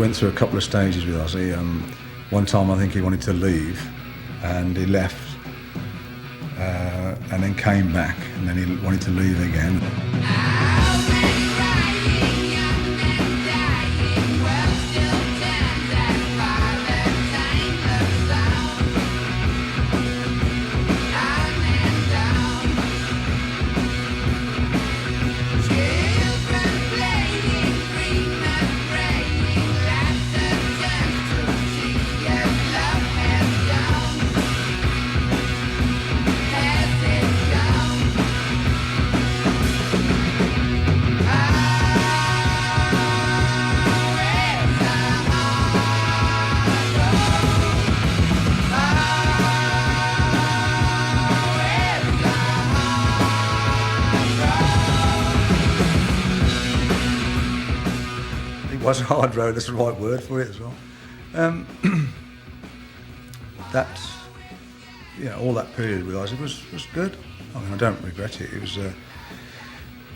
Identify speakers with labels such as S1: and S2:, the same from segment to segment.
S1: went through a couple of stages with Ozzy. One time I think he wanted to leave, and he left, and then came back, and then he wanted to leave again. It was a hard road, that's the right word for it as well. All that period with Ozzy was good. I mean, I don't regret it. It was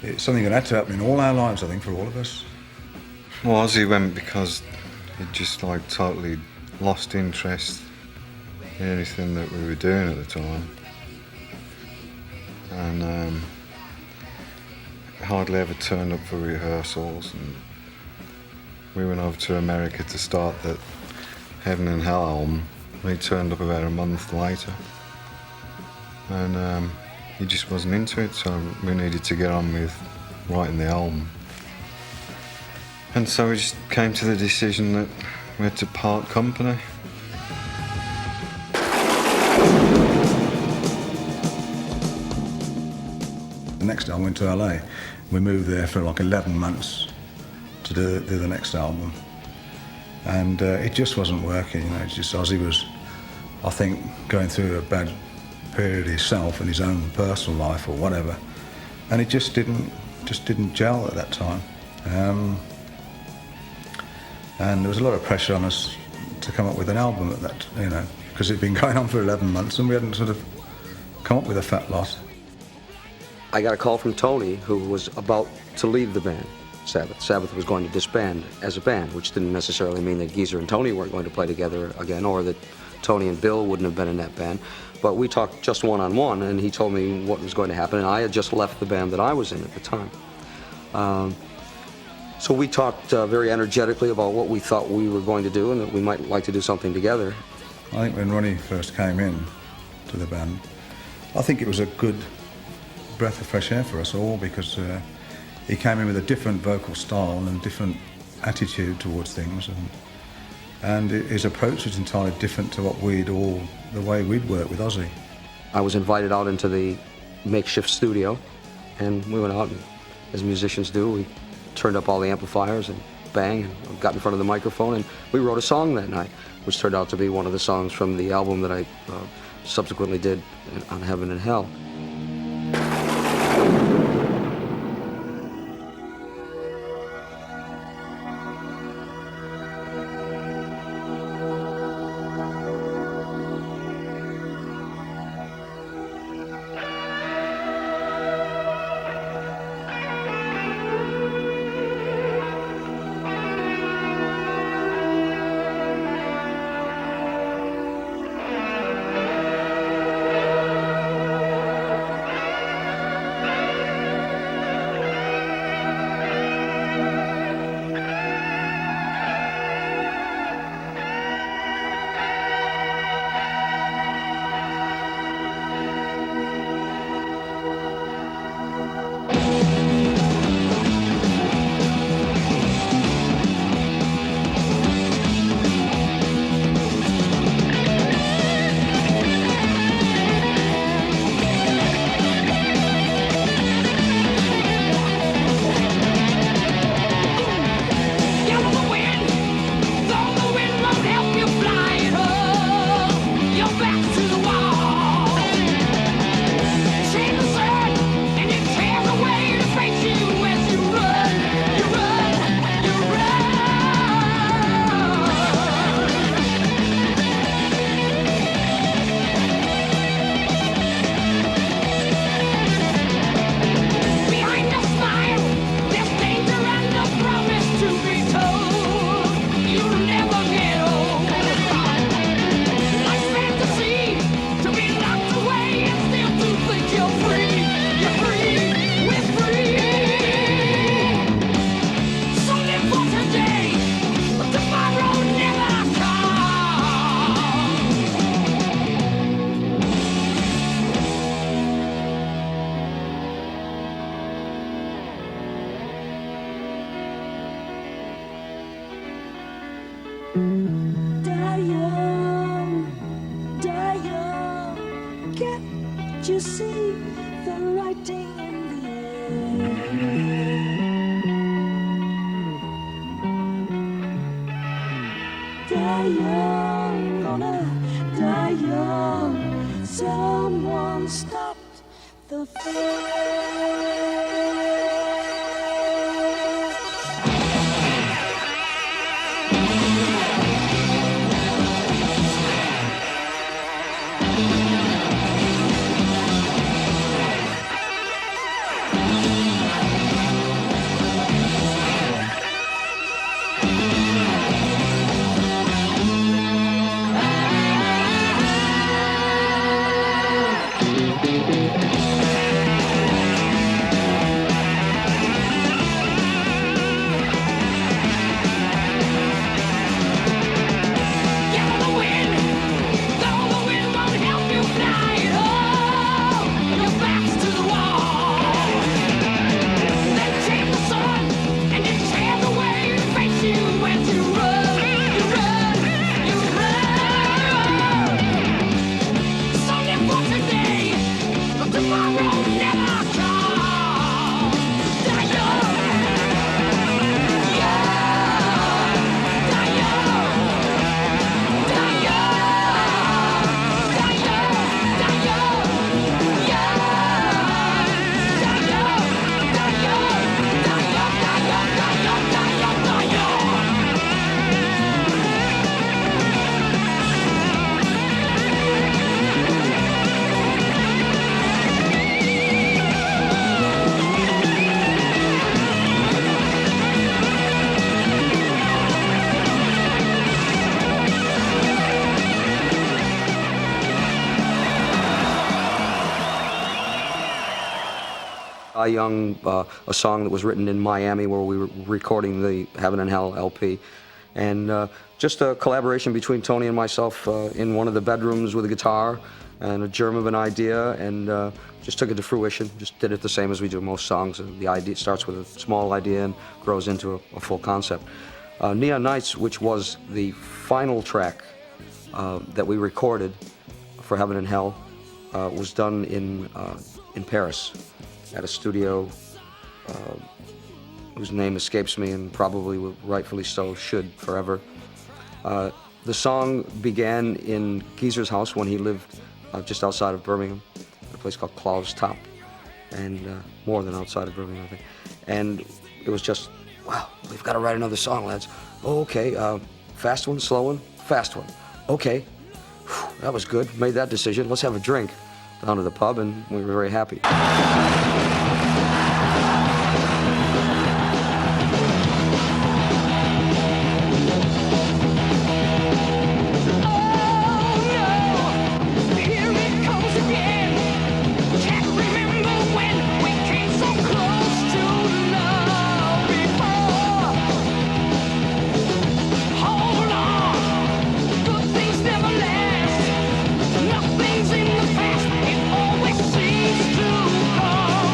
S1: it's something that had to happen in all our lives, I think, for all of us.
S2: Well, Ozzy went because he just like totally lost interest in anything that we were doing at the time, and hardly ever turned up for rehearsals. And we went over to America to start the Heaven and Hell album. He turned up about a month later, and he just wasn't into it, so we needed to get on with writing the album. And so we just came to the decision that we had to part company.
S1: The next day I went to LA. We moved there for like 11 months to do the next album, and it just wasn't working. It's just Ozzy was, I think, going through a bad period himself in his own personal life or whatever, and it just didn't gel at that time. And there was a lot of pressure on us to come up with an album at that, because it'd been going on for 11 months and we hadn't sort of come up with a fat lot.
S3: I got a call from Tony, who was about to leave the band, Sabbath. Sabbath was going to disband as a band, which didn't necessarily mean that Geezer and Tony weren't going to play together again, or that Tony and Bill wouldn't have been in that band. But we talked just one-on-one, and he told me what was going to happen, and I had just left the band that I was in at the time. So we talked very energetically about what we thought we were going to do and that we might like to do something together.
S1: I think when Ronnie first came in to the band, I think it was a good breath of fresh air for us all, because he came in with a different vocal style and a different attitude towards things, and his approach was entirely different to the way we'd work with Ozzy.
S3: I was invited out into the makeshift studio, and we went out, and as musicians do, we turned up all the amplifiers and bang, and got in front of the microphone, and we wrote a song that night, which turned out to be one of the songs from the album that I subsequently did on Heaven and Hell.
S4: Can't you see the writing in the air? Die young, gonna die young. Someone stopped the fair.
S3: Young, a song that was written in Miami where we were recording the Heaven and Hell LP. And just a collaboration between Tony and myself in one of the bedrooms with a guitar and a germ of an idea, and just took it to fruition. Just did it the same as we do most songs. The idea starts with a small idea and grows into a full concept. Neon Nights, which was the final track that we recorded for Heaven and Hell, was done in Paris, at a studio whose name escapes me, and probably rightfully so should forever. The song began in Geezer's house when he lived just outside of Birmingham, at a place called Cloves Top, and more than outside of Birmingham, I think. And it was just, wow, we've got to write another song, lads. Oh, okay, fast one, slow one, fast one. Okay, whew, that was good, made that decision. Let's have a drink. Down to the pub, and we were very happy.
S4: Nothing's in the past, it always seems to come.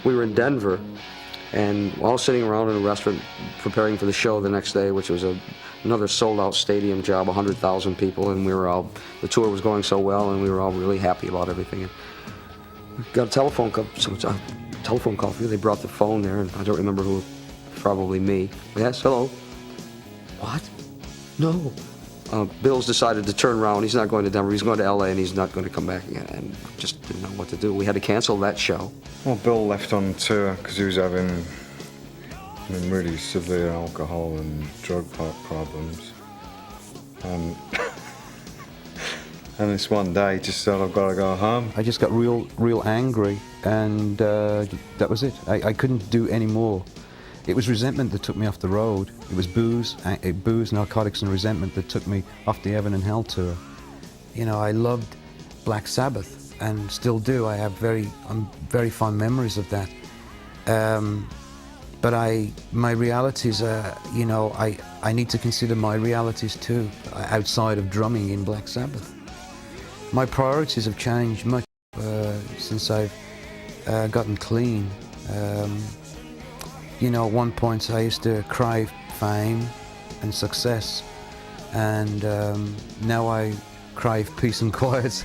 S3: we were in Denver, and all sitting around in a restaurant preparing for the show the next day, which was another sold-out stadium job, 100,000 people, and the tour was going so well, and we were all really happy about everything. And we got a telephone call. They brought the phone there, and I don't remember who. Probably me. Yes, hello. What? No. Bill's decided to turn around. He's not going to Denver. He's going to LA, and he's not going to come back again. And just didn't know what to do. We had to cancel that show.
S2: Well, Bill left on tour because he was having really severe alcohol and drug problems. And this one day he just said, I've got to go home.
S5: I just got real angry, and that was it. I couldn't do any more. It was resentment that took me off the road. It was booze, narcotics, and resentment that took me off the Heaven and Hell tour. You know, I loved Black Sabbath, and still do. I have very fond memories of that. But my realities are, you know, I need to consider my realities too, outside of drumming in Black Sabbath. My priorities have changed much since I've gotten clean. You know, at one point I used to crave fame and success, and now I crave peace and quiet.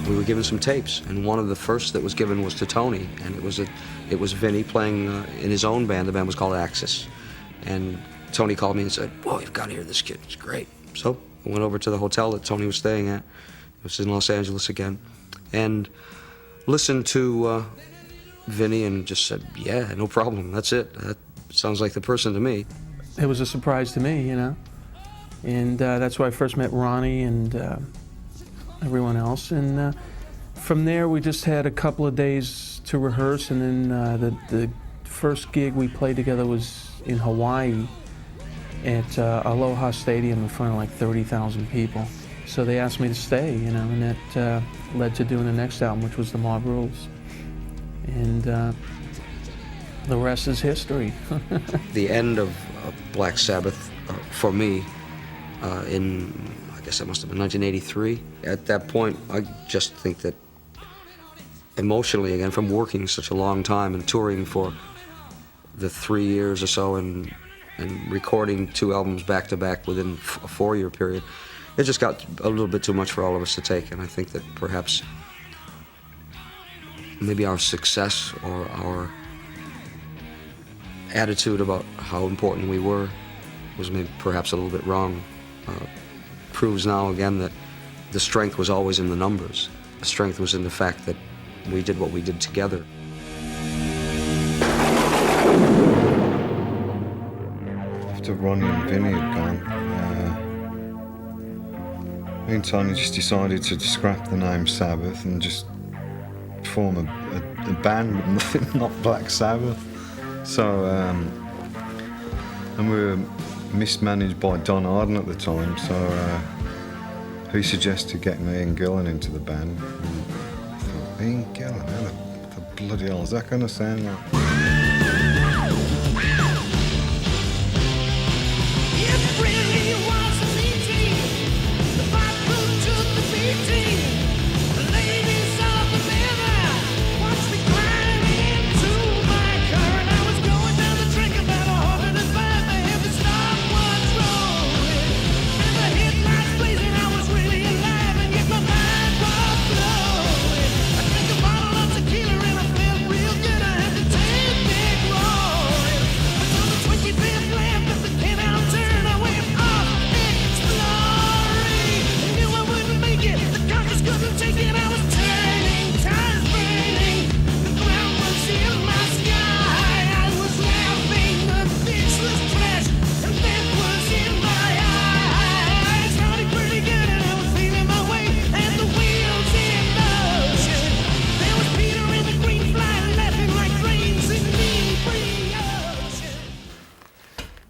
S3: We were given some tapes, and one of the first that was given was to Tony, and it was Vinny playing in his own band. The band was called Axis, and Tony called me and said, "Boy, you've got to hear this kid. It's great." So I went over to the hotel that Tony was staying at. It was in Los Angeles again, and listened to Vinny and just said, "Yeah, no problem. That's it. That sounds like the person to me."
S6: It was a surprise to me, you know, and that's where I first met Ronnie and everyone else. And from there, we just had a couple of days to rehearse, and then the first gig we played together was in Hawaii at Aloha Stadium in front of like 30,000 people. So they asked me to stay, you know, and that led to doing the next album, which was The Mob Rules. And the rest is history.
S3: The end of Black Sabbath, for me, I guess that must have been 1983. At that point, I just think that emotionally, again, from working such a long time and touring for the 3 years or so and recording 2 albums back to back within a 4-year period, it just got a little bit too much for all of us to take. And I think that perhaps maybe our success or our attitude about how important we were was maybe perhaps a little bit wrong. Proves now again that the strength was always in the numbers. The strength was in the fact that we did what we did together.
S2: After Ronnie and Vinny had gone, me and Tony just decided to scrap the name Sabbath and just form a band with nothing, not Black Sabbath. So, and we were mismanaged by Don Arden at the time, so he suggested getting Ian Gillan into the band. And I thought, Ian Gillan, how the bloody hell is that going to sound like?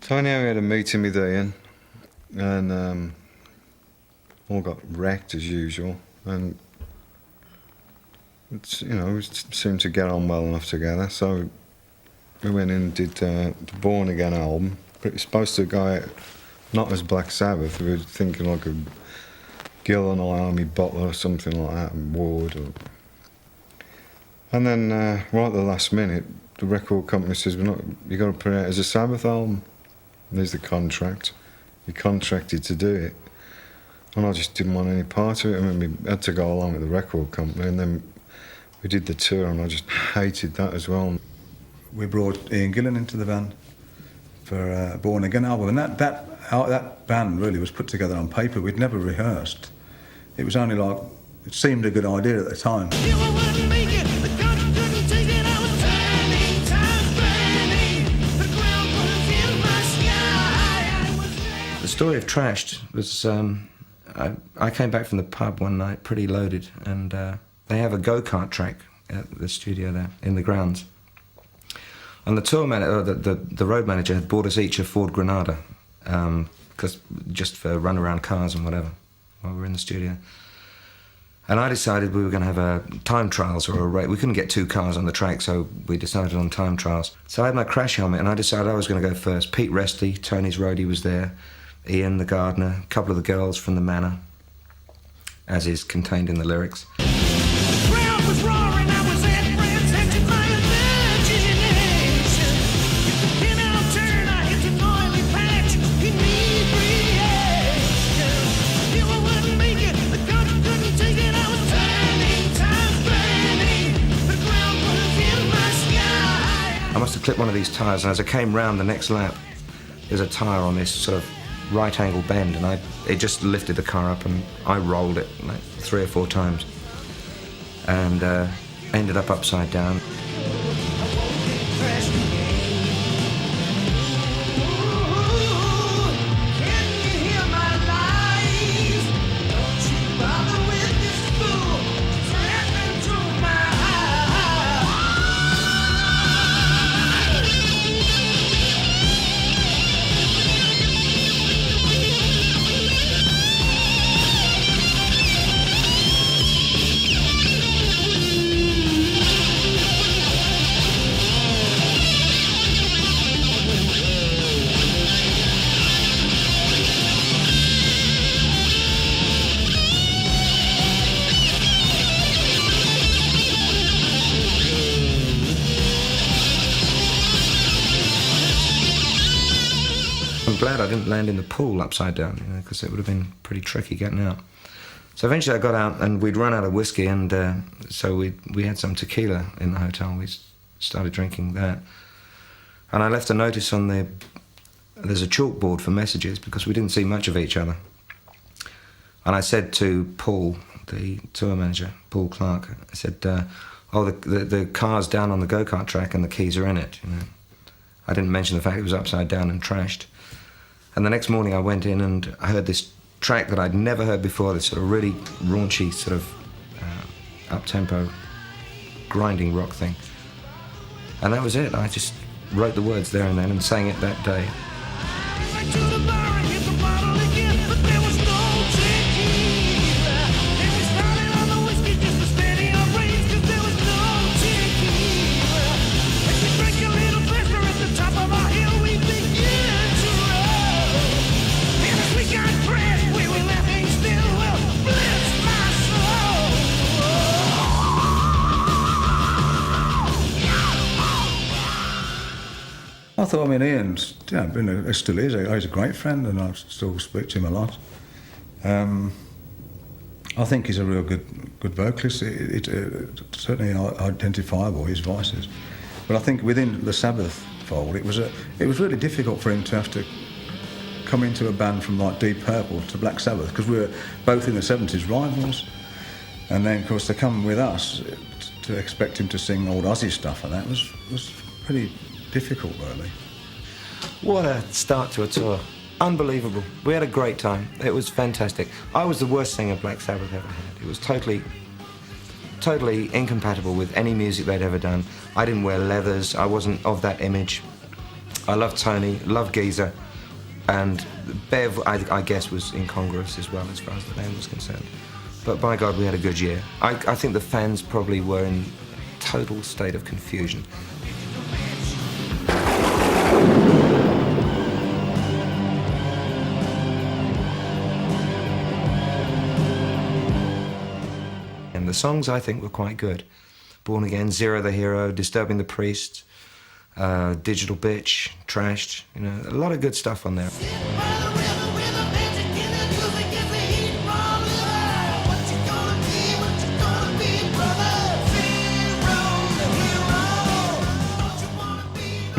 S2: So anyhow, we had a meeting with Ian, and all got wrecked as usual. And it's, you know, we seemed to get on well enough together. So we went in and did the Born Again album. But it was supposed to go out not as Black Sabbath. We were thinking like Gillen will owe me bottle or something like that, and Ward. And then right at the last minute, the record company says, "We're not. You got to put it out as a Sabbath album." And there's the contract. He contracted to do it, and I just didn't want any part of it. I mean, we had to go along with the record company, and then we did the tour, and I just hated that as well.
S1: We brought Ian Gillan into the band for a Born Again album, and that band really was put together on paper. We'd never rehearsed. It was only like, it seemed a good idea at the time.
S7: The story of Trashed was, I came back from the pub one night pretty loaded, and they have a go-kart track at the studio there in the grounds. And the tour manager, the road manager, had bought us each a Ford Granada, just for run-around cars and whatever, while we were in the studio. And I decided we were going to have time trials or a race. We couldn't get 2 cars on the track, so we decided on time trials. So I had my crash helmet, and I decided I was going to go first. Pete Resty, Tony's roadie, was there. Ian, the gardener, a couple of the girls from the Manor, as is contained in the lyrics. I must have clipped one of these tyres, and as I came round the next lap, there's a tyre on this sort of right angle bend, and it just lifted the car up, and I rolled it like 3 or 4 times, and ended up upside down. I'm glad I didn't land in the pool upside down, because it would have been pretty tricky getting out. So eventually I got out, and we'd run out of whiskey, and so we had some tequila in the hotel. We started drinking that. And I left a notice on there's a chalkboard for messages, because we didn't see much of each other. And I said to Paul, the tour manager, Paul Clark, I said, the car's down on the go-kart track and the keys are in it. I didn't mention the fact it was upside down and trashed. And the next morning I went in and I heard this track that I'd never heard before, this sort of really raunchy sort of up-tempo grinding rock thing. And that was it. I just wrote the words there and then and sang it that day.
S1: I thought, Ian's, still is. He's a great friend, and I still speak to him a lot. I think he's a real good vocalist. Certainly identifiable, his voice is. But I think within the Sabbath fold, it was really difficult for him to have to come into a band from like Deep Purple to Black Sabbath, because we were both in the 70s rivals. And then, of course, to come with us, to expect him to sing old Ozzy stuff, and that was pretty difficult, really.
S7: What a start to a tour. Unbelievable. We had a great time. It was fantastic. I was the worst singer Black Sabbath ever had. It was totally incompatible with any music they'd ever done. I didn't wear leathers. I wasn't of that image. I loved Tony, loved Geezer, and Bev, I guess, was incongruous as well as far as the band was concerned. But by God, we had a good year. I think the fans probably were in total state of confusion. The songs, I think, were quite good. Born Again, Zero the Hero, Disturbing the Priest, Digital Bitch, Trashed, you know, a lot of good stuff on there.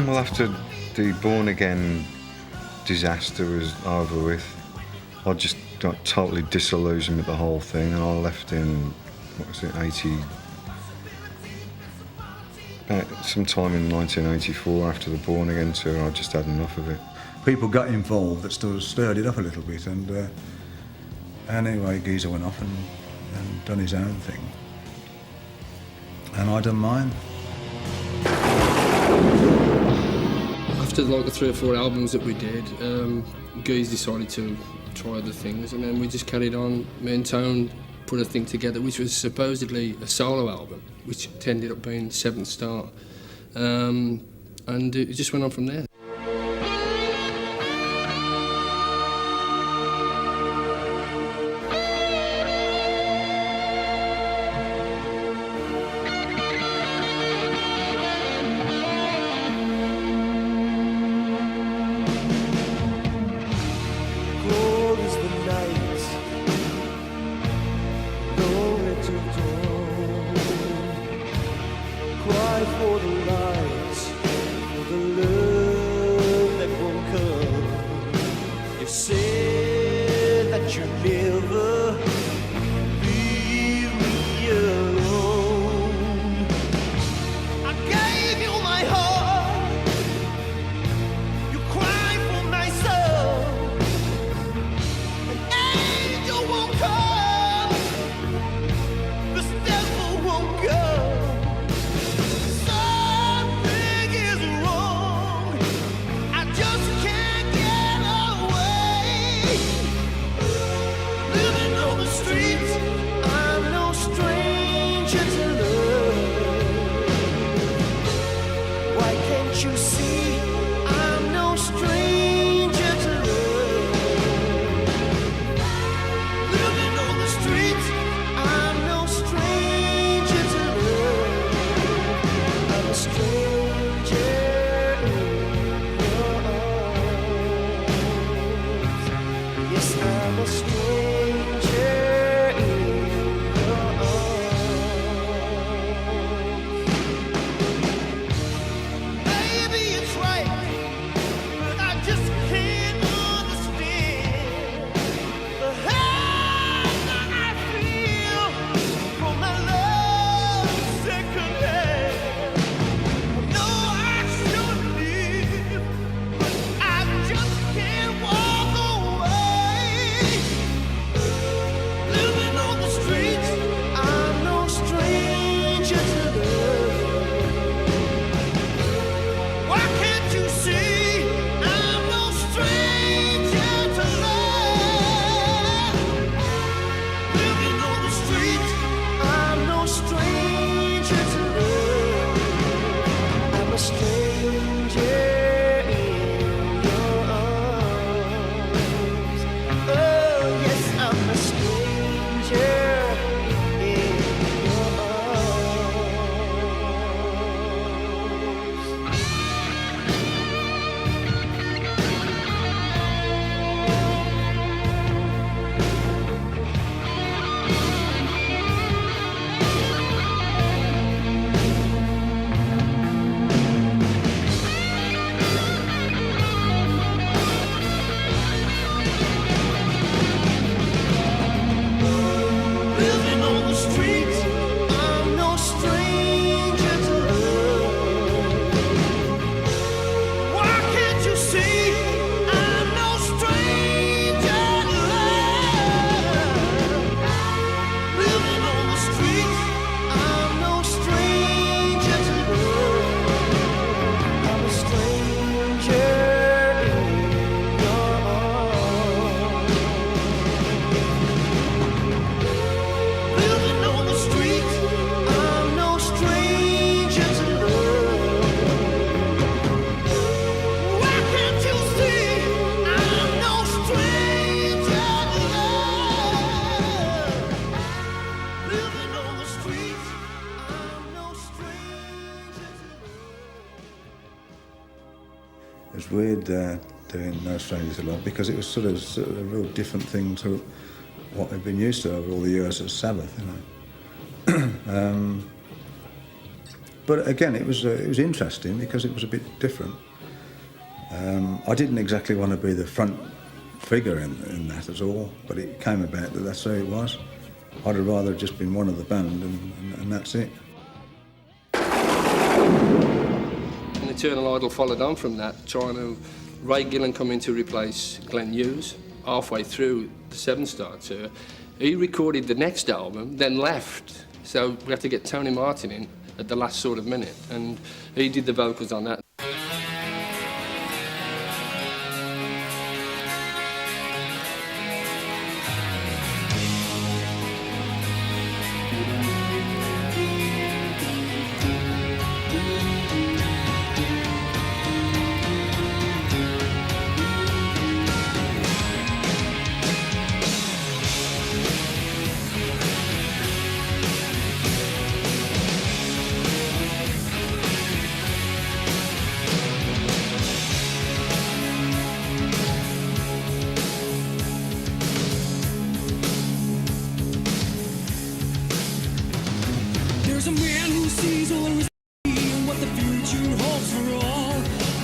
S2: Well, after the Born Again disaster was over with, I just got totally disillusioned with the whole thing, and I left in, what was it, sometime in 1984 after the Born Again tour. I just had enough of it.
S1: People got involved that stirred it up a little bit, and anyway, Geezer went off and done his own thing, and I done mine.
S8: After like the 3 or 4 albums that we did, Geese decided to try other things, and then we just carried on. Me and Tone put a thing together which was supposedly a solo album, which ended up being Seventh Star, and it just went on from there.
S4: Cold is the night, lonely to dawn. Cry for the light, for the love that won't come. You said that you never leave me alone. I gave you my heart, you cried for my soul. Angel won't come, this devil won't go. Something is wrong, I just can't get away. Living on the streets, I'm no stranger to love. Why can't you see I'm no stranger to love? Living on the streets, I'm no stranger to love. I'm a stranger in your arms. Yes, I'm a stranger in
S1: weird doing No Strangers to Love because it was sort of a real different thing to what they've been used to over all the years as Sabbath, you know. But again, it was interesting because it was a bit different. I didn't exactly want to be the front figure in that at all, but it came about that that's who it was. I'd have rather just been one of the band and that's it.
S8: And Eternal Idol followed on from that, trying to... Ray Gillan come in to replace Glenn Hughes halfway through the Seven Star tour. He recorded the next album, then left. So we had to get Tony Martin in at the last sort of minute, and he did the vocals on that.
S4: There's a man who sees all there is and what the future holds for all.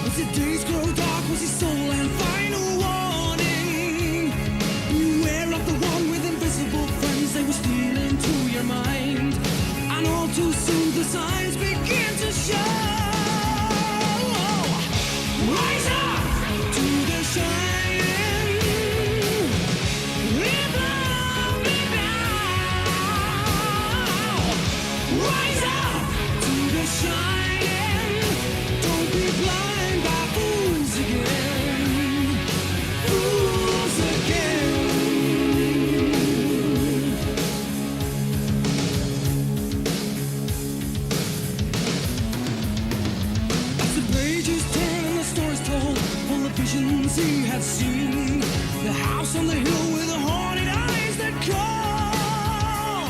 S4: As the days grow dark, was his soul and final warning. Beware of the one with invisible friends, they will steal into your mind. And all too soon the signs begin to show. Rise up to the shining. Live long, live now. Rise up to the shining. Don't be blind by fools again. Fools again. As the pages turn and the story's told, all the visions he had seen. The house on the hill with the haunted eyes that call.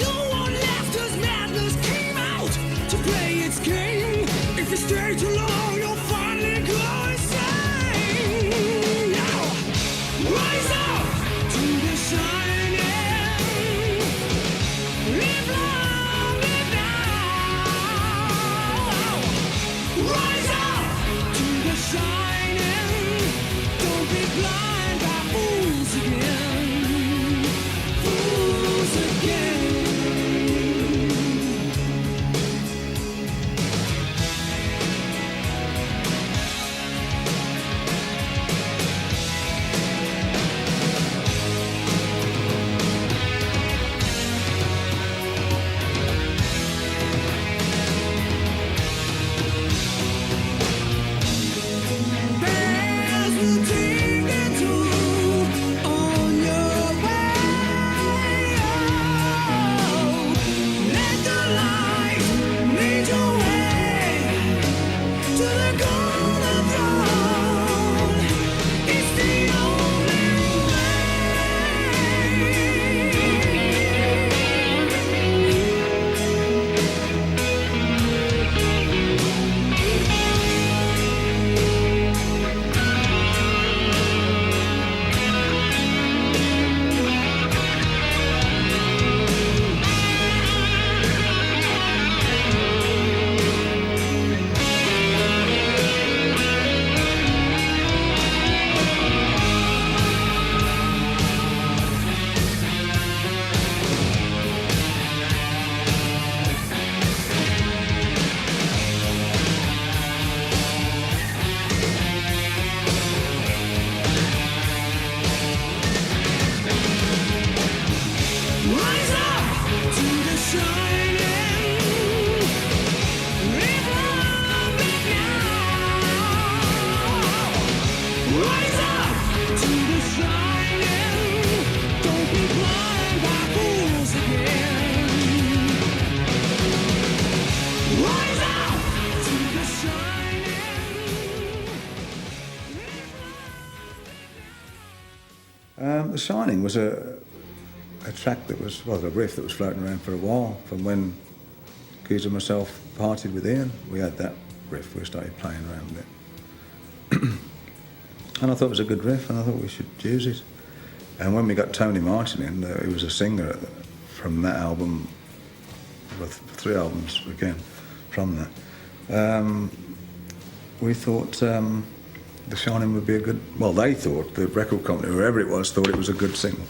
S4: No one left as madness came out to play its game. If you stay too long, you'll finally go insane. Now, rise up to the shining. Live long, live now. Rise up to the shining. Don't be blind by fools again. Fools again. Bells will tingle too on your way. Oh, let the light lead your way to the golden throne. It's the only rise up to the shining. Live long, live now. Rise up to the shining. Don't be blind by fools again. Rise up to the shining.
S1: The Shining was a track that was, well, a riff that was floating around for a while from when Geezer and myself parted with Ian. We had that riff, we started playing around with it. And I thought it was a good riff, and I thought we should use it. And when we got Tony Martin in, who was a singer from that album, with 3 albums again from that, we thought The Shining would be a good... Well, they thought, the record company, whoever it was, thought it was a good single.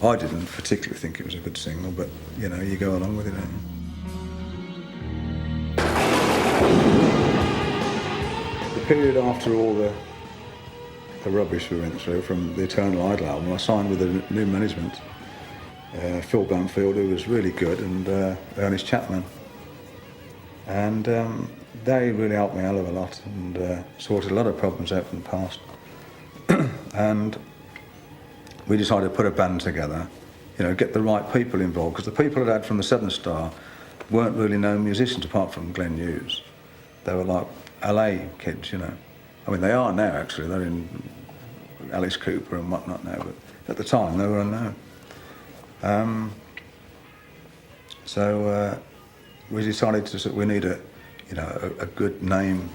S1: I didn't particularly think it was a good single, but, you know, you go along with it, don't you? The period after all the rubbish we went through from the Eternal Idol album, I signed with a new management, Phil Banfield, who was really good, and Ernest Chapman. And they really helped me a hell of a lot and sorted a lot of problems out from the past. And we decided to put a band together, you know, get the right people involved, because the people I'd had from the Seven Star weren't really known musicians apart from Glenn Hughes. They were like LA kids, you know. I mean, they are now, actually. They're in Alice Cooper and whatnot now, but at the time they were unknown. So we decided we need a good name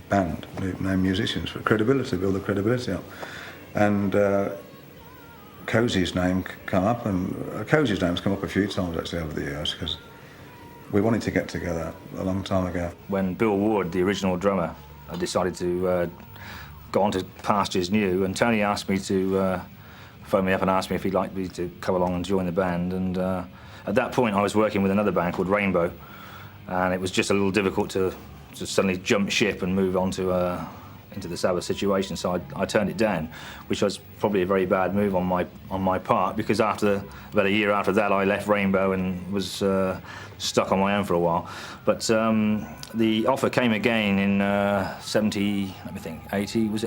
S1: band, name musicians for credibility, build the credibility up. And Cosey's name come up, and Cosey's name's come up a few times actually over the years, because we wanted to get together a long time ago.
S9: When Bill Ward, the original drummer, decided to go on to pastures new, and Tony asked me to phone me up and asked me if he'd like me to come along and join the band. And at that point I was working with another band called Rainbow, and it was just a little difficult to suddenly jump ship and move on to into the Sabbath situation, so I turned it down, which was probably a very bad move on my part, because about a year after that I left Rainbow and was stuck on my own for a while. But the offer came again in 82,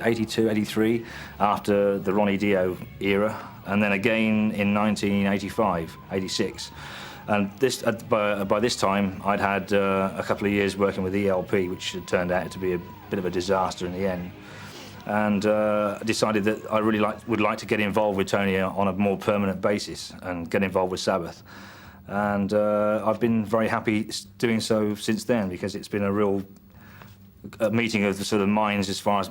S9: 83, after the Ronnie Dio era, and then again in 1985, 86. And by this time, I'd had a couple of years working with ELP, which had turned out to be a bit of a disaster in the end. And I decided that I really would like to get involved with Tony on a more permanent basis and get involved with Sabbath. And I've been very happy doing so since then, because it's been a real meeting of the sort of minds as far as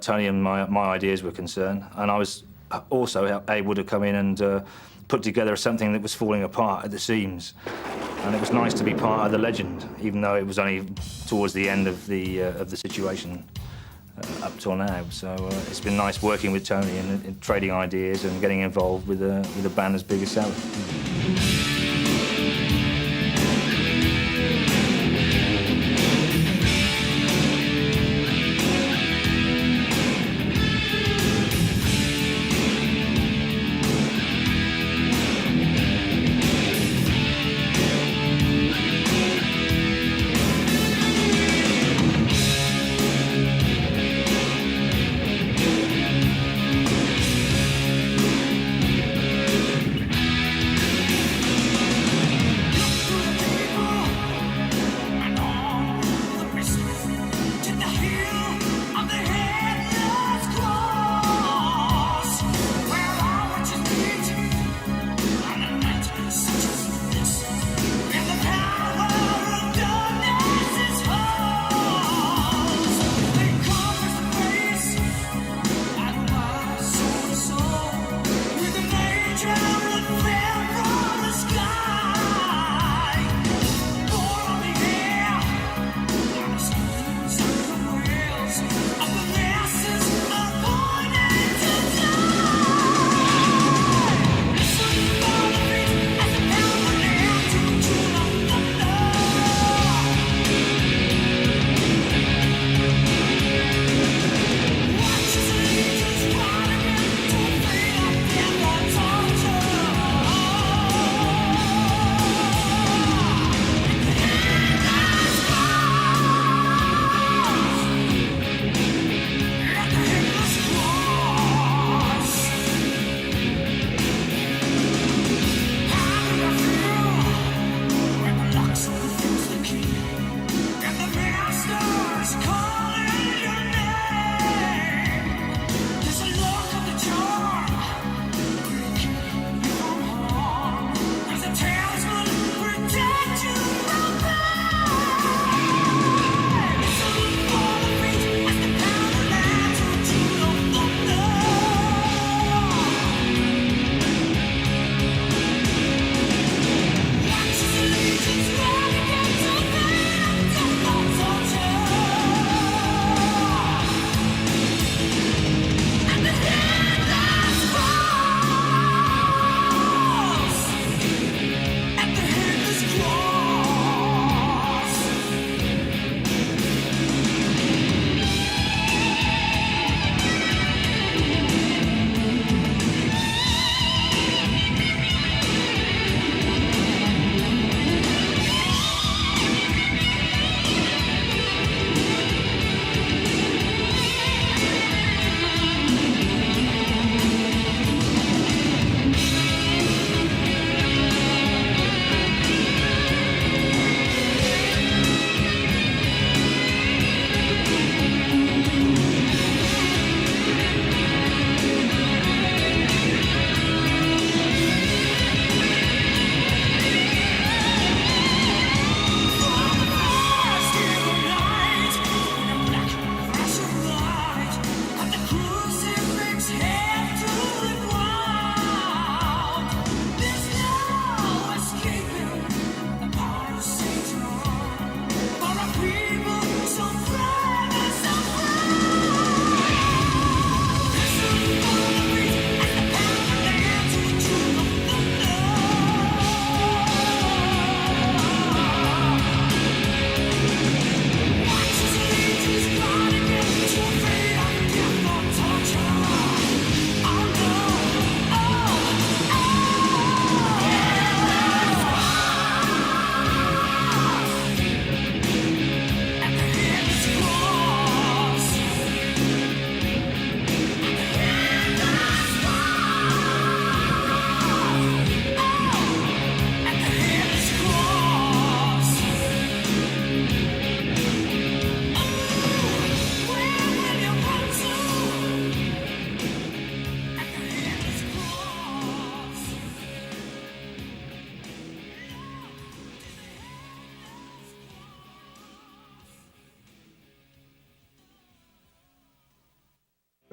S9: Tony and my ideas were concerned. And I was also able to come in and put together something that was falling apart at the seams, and it was nice to be part of the legend, even though it was only towards the end of the situation up till now. So it's been nice working with Tony and trading ideas and getting involved with a band as big as Sabbath.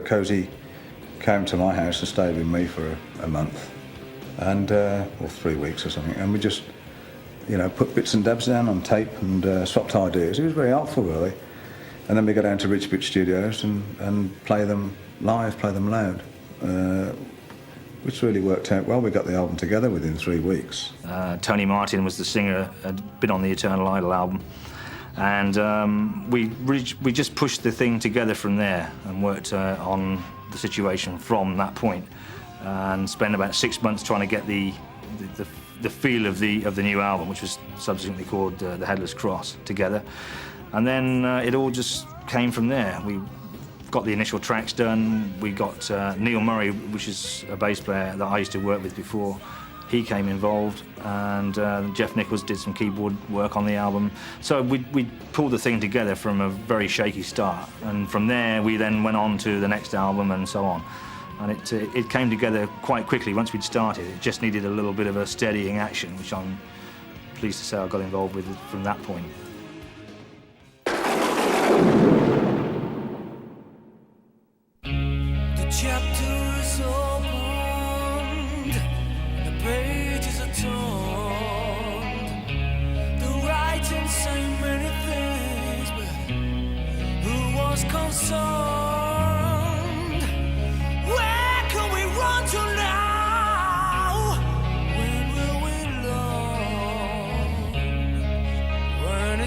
S1: Cozy came to my house and stayed with me for a month, and or 3 weeks or something, and we just, you know, put bits and dabs down on tape and swapped ideas. It was very helpful, really. And then we go down to Rich Bitch Studios and play them live, play them loud, which really worked out well. We got the album together within 3 weeks.
S9: Tony Martin was the singer, had been on the Eternal Idol album, and we just pushed the thing together from there and worked on the situation from that point, and spent about 6 months trying to get the feel of the new album, which was subsequently called the Headless Cross, together. And then it all just came from there. We got the initial tracks done. We got Neil Murray, which is a bass player that I used to work with before. He came involved, and Jeff Nichols did some keyboard work on the album. So we pulled the thing together from a very shaky start, and from there we then went on to the next album and so on. And it came together quite quickly once we'd started. It just needed a little bit of a steadying action, which I'm pleased to say I got involved with from that point.
S4: The chapter is opened, the pages are torn. The writings say many things, but who was concerned? Where can we run to now? When will we learn? When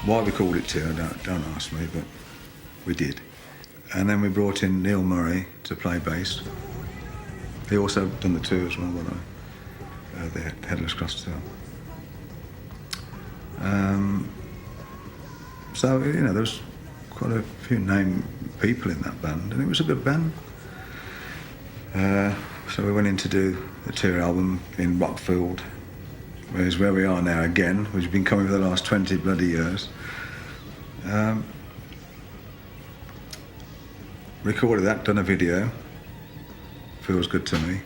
S1: Why we called it Tour, don't ask me, but we did. And then we brought in Neil Murray to play bass. He also done the tour as well, by the way, the Headless Cross tour. So, you know, there was quite a few named people in that band, and it was a good band. So we went in to do the tour album in Rockfield, whereas where we are now again, which has been coming for the last 20 bloody years. Recorded that, done a video, Feels Good to Me,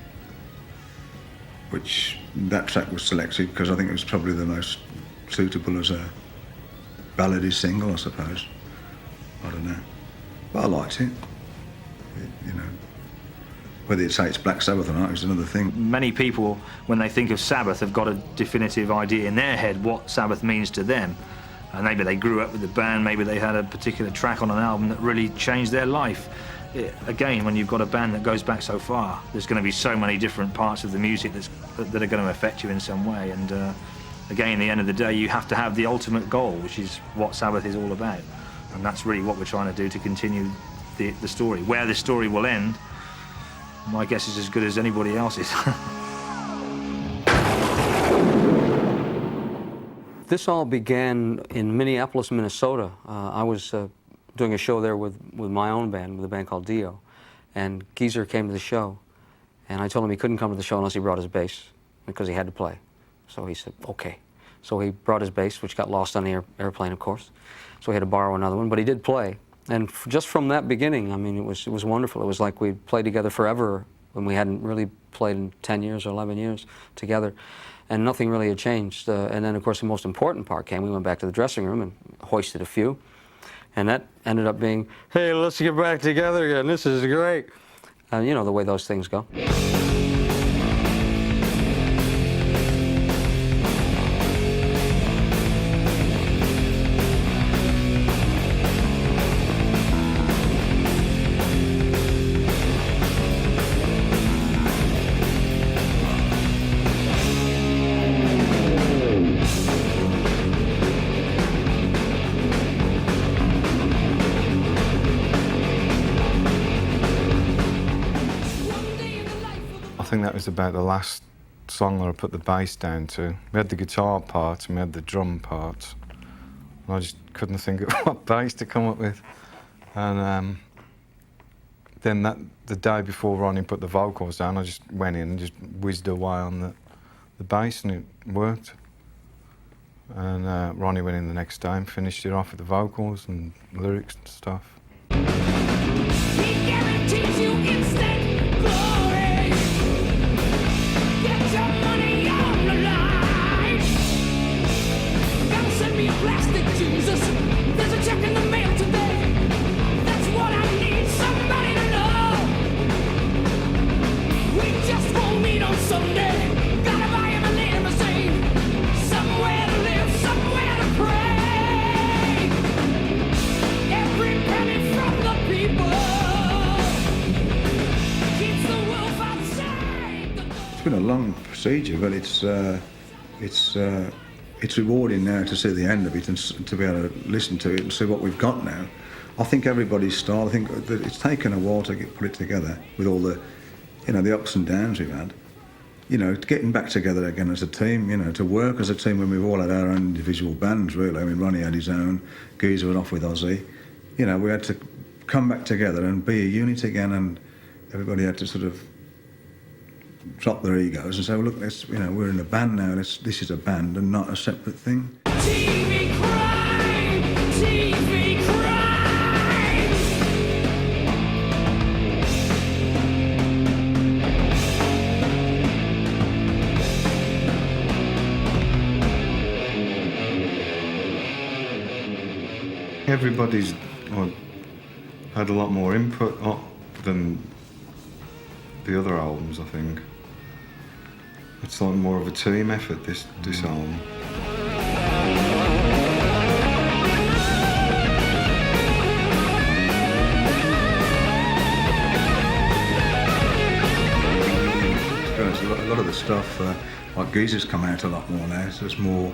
S1: which that track was selected because I think it was probably the most suitable as a ballady single, I suppose. I don't know. But I liked it. You know, whether you say it's Black Sabbath or not is another thing.
S9: Many people, when they think of Sabbath, have got a definitive idea in their head what Sabbath means to them. And maybe they grew up with the band, maybe they had a particular track on an album that really changed their life. Again, when you've got a band that goes back so far, there's going to be so many different parts of the music that are going to affect you in some way. And again, at the end of the day, you have to have the ultimate goal, which is what Sabbath is all about. And that's really what we're trying to do to continue the story. Where the story will end, my guess is as good as anybody else's.
S3: This all began in Minneapolis, Minnesota. I was doing a show there with my own band, with a band called Dio, and Geezer came to the show, and I told him he couldn't come to the show unless he brought his bass, because he had to play. So he said, okay. So he brought his bass, which got lost on the airplane, of course. So he had to borrow another one, but he did play. And just from that beginning, I mean, it was wonderful. It was like we'd played together forever when we hadn't really played in 10 years or 11 years together. And nothing really had changed. And then, of course, the most important part came. We went back to the dressing room and hoisted a few. And that ended up being, hey, let's get back together again. This is great. You know, the way those things go.
S2: I think that was about the last song that I put the bass down to. We had the guitar part and we had the drum part. And I just couldn't think of what bass to come up with. And then the day before Ronnie put the vocals down, I just went in and just whizzed away on the bass, and it worked. And Ronnie went in the next day and finished it off with the vocals and lyrics and stuff.
S4: He guarantees you instant glory. Get your money on the line. Gotta send me a plastic Jesus. There's a check in the mail today. That's what I need somebody to know. We just won't meet on Sunday. Gotta buy him a limousine. Somewhere to live, somewhere to pray. Every penny from the people keeps the wolf outside the door.
S1: It's been a long procedure, but it's rewarding now to see the end of it and to be able to listen to it and see what we've got now. I think everybody's style. I think that it's taken a while to put it together with all the, you know, the ups and downs we've had. You know, getting back together again as a team. You know, to work as a team when we've all had our own individual bands. Really, I mean, Ronnie had his own. Geezer went off with Ozzy. You know, we had to come back together and be a unit again, and everybody had to sort of drop their egos and say, well, look, let's, you know, we're in a band now. This is a band and not a separate thing.
S4: TV crime, TV crime.
S2: Everybody's had a lot more input than the other albums, I think. It's like more of a team effort, this album.
S1: To be honest, a lot of the stuff, like Geezer's come out a lot more now, so it's more,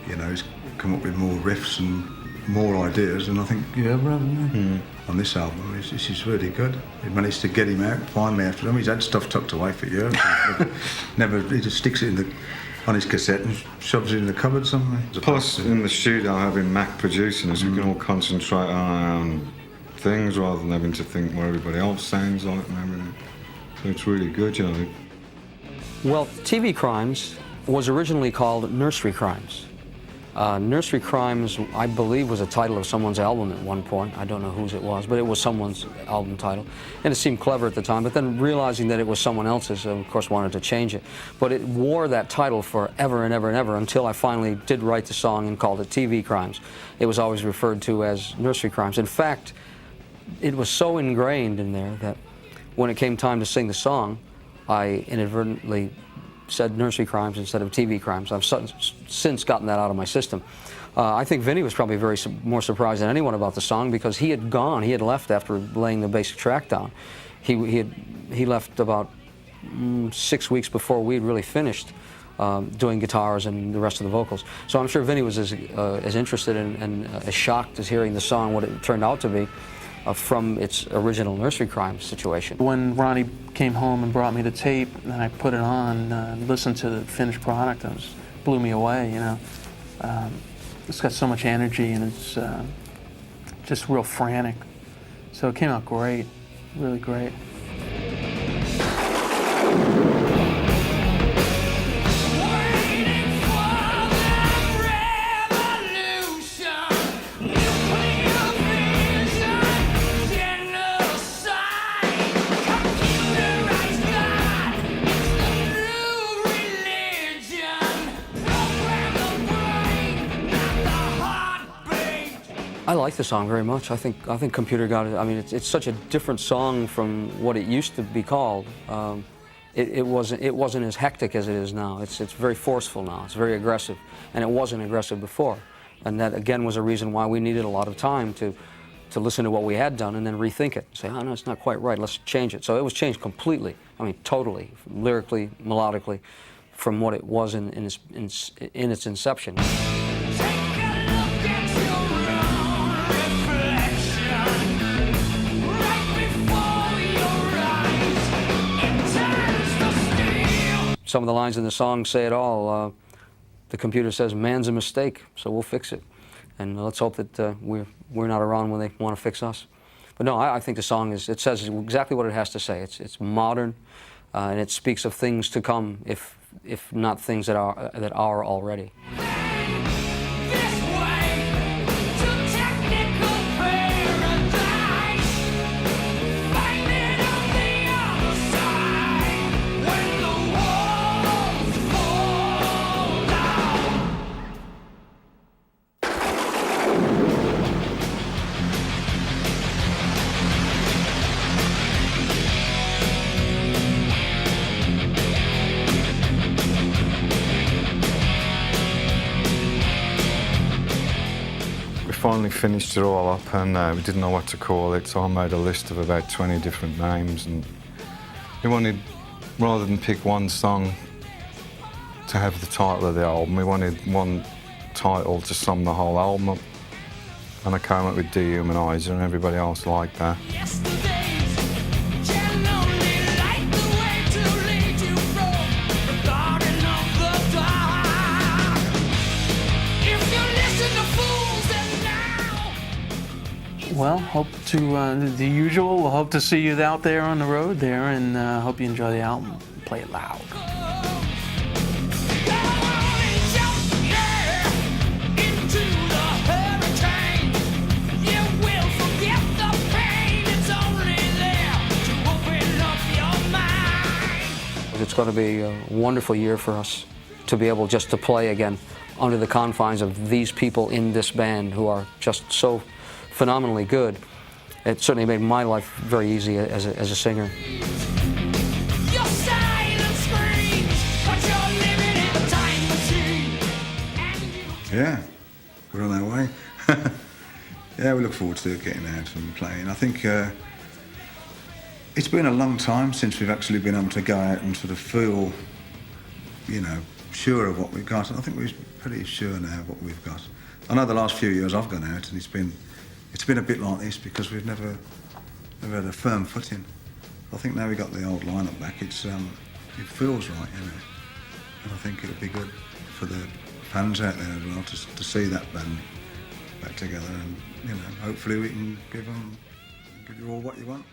S1: You know, he's come up with more riffs and more ideas than I think you ever have, haven't you? On this album. This is really good. He managed to get him out finally after him. He's had stuff tucked away for years. He just sticks it on his cassette and shoves it in the cupboard somewhere.
S2: Plus, in the studio, having Mac producing us, we can all concentrate on our own things rather than having to think what everybody else sounds like and everything. So it's really good, you know.
S3: Well, TV Crimes was originally called Nursery Crimes. Nursery Crimes, I believe, was a title of someone's album at one point. I don't know whose it was, but it was someone's album title. And it seemed clever at the time, but then realizing that it was someone else's, I, of course, wanted to change it. But it wore that title forever and ever and ever until I finally did write the song and called it TV Crimes. It was always referred to as Nursery Crimes. In fact, it was so ingrained in there that when it came time to sing the song, I inadvertently said Nursery Crimes instead of TV Crimes. I've since gotten that out of my system. I think Vinny was probably more surprised than anyone about the song because he had left after laying the basic track down. He left about 6 weeks before we'd really finished doing guitars and the rest of the vocals. So I'm sure Vinny was as interested and as shocked as hearing the song, what it turned out to be, from its original Nursery Crimes situation.
S6: When Ronnie came home and brought me the tape, and I put it on, listened to the finished product, it blew me away, you know. It's got so much energy and it's just real frantic. So it came out great, really great.
S3: I like the song very much. I think Computer got it. I mean, it's such a different song from what it used to be called. It wasn't as hectic as it is now. It's very forceful now. It's very aggressive, and it wasn't aggressive before. And that again was a reason why we needed a lot of time to listen to what we had done and then rethink it. Say, oh no, it's not quite right. Let's change it. So it was changed completely. I mean, totally, lyrically, melodically, from what it was in its inception. Some of the lines in the song say it all. The computer says, "Man's a mistake, so we'll fix it." And let's hope that we're not around when they want to fix us. But no, I think the song it says exactly what it has to say. It's modern, and it speaks of things to come, if not things that are already.
S2: Finally finished it all up and we didn't know what to call it, so I made a list of about 20 different names, and we wanted, rather than pick one song to have the title of the album, we wanted one title to sum the whole album up, and I came up with Dehumanizer, and everybody else liked that.
S6: Well, hope to, the usual, we'll hope to see you out there on the road there, and hope you enjoy the album. Play it loud. It's going to be a wonderful year for us to be able just to play again under the confines of these people in this band who are just so phenomenally good. It certainly made my life very easy as a singer.
S1: Yeah, we're on our way. Yeah, we look forward to getting out and playing. I think it's been a long time since we've actually been able to go out and sort of feel, you know, sure of what we've got, and I think we're pretty sure now of what we've got. I know the last few years I've gone out, and it's been a bit like this because we've never had a firm footing. I think now we've got the old lineup back, it feels right, you know, and I think it'll be good for the fans out there as well to see that band back together, and you know, hopefully we can give you all what you want.